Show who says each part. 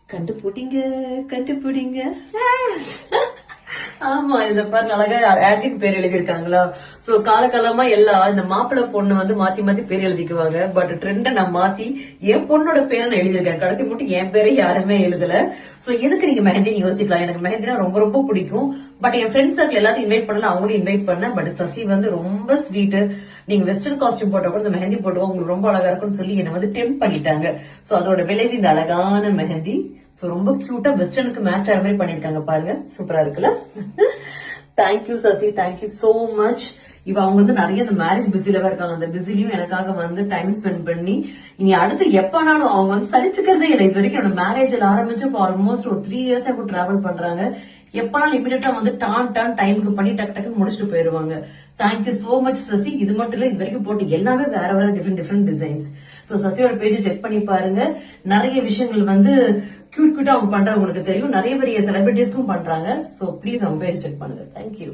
Speaker 1: கண்டுபிடிங்க கண்டுபிடிங்க. ஆமா, இதுல பாருங்க அழகா ஆன்டின் பேர் எழுதியிருக்காங்களா. சோ காலகாலமா எல்லாம் இந்த மாப்பிள்ளை பொண்ணு வந்து மாத்தி மாத்தி பேர் எழுதிக்குவாங்க. பட் ட்ரெண்ட நான் மாத்தி என் பொண்ணோட பேரை நான் எழுதியிருக்கேன். கடைசி மட்டும் என் பேரை யாருமே எழுதல. சோ எதுக்கு நீங்க மெஹந்தின்னு யோசிக்கலாம். எனக்கு மெஹந்தினா ரொம்ப ரொம்ப பிடிக்கும். பட் என் ஃப்ரெண்ட்ஸ் சர்க்கிள் எல்லாத்தையும் இன்வைட் பண்ணல, அவங்களும் இன்வைட் பண்ணேன். பட் சசி வந்து ரொம்ப ஸ்வீட், நீங்க வெஸ்டர்ன் காஸ்டியூம் போட்டா கூட இந்த மெஹந்தி போட்டுக்கோ, உங்களுக்கு ரொம்ப அழகா இருக்கும்னு சொல்லி என்னை வந்து டெம்ப் பண்ணிட்டாங்க. சோ அதோட விளைவு இந்த அழகான மெஹந்தி. சோ ரொம்ப கியூட்டா வெஸ்டர்னுக்கு மேட்ச் ஆகிற மாதிரி பண்ணிருக்காங்க பாருங்க. சூப்பரா இருக்குல்ல. Thank you Sasi, thank you so much. இவ அவங்க வந்து நிறைய இந்த மேரேஜ் பிஸிலவா இருக்காங்க. அந்த பிஸிலையும் எனக்காக வந்து டைம் ஸ்பெண்ட் பண்ணி இனி அடுத்து எப்பனாலும் அவங்க வந்து சலிச்சுக்கிறதே இல்லை. இது வரைக்கும் என்னோட மேரேஜ்ல ஆரம்பிச்சு ஆல்மோஸ்ட் ஒரு 3 years கூட டிராவல் பண்றாங்க. எப்பனாலும் இமீடியட்டா வந்து டான் டைமுக்கு பண்ணி டக்கு டக்கு முடிச்சுட்டு போயிருவாங்க. Thank you so much Sasi. இது மட்டும் இல்ல, இது வரைக்கும் போட்டு எல்லாமே வேற வேற டிஃப்ரெண்ட் டிசைன்ஸ். சோ சசியோட பேஜ் செக் பண்ணி பாருங்க. நிறைய விஷயங்கள் வந்து கியூட்டா அவங்க பண்றது உங்களுக்கு தெரியும். நிறைய பெரிய செலிபிரிட்டிஸ்க்கும் பண்றாங்க. சோ ப்ளீஸ் அவங்க பேஜ் செக் பண்ணுங்க. தேங்க்யூ.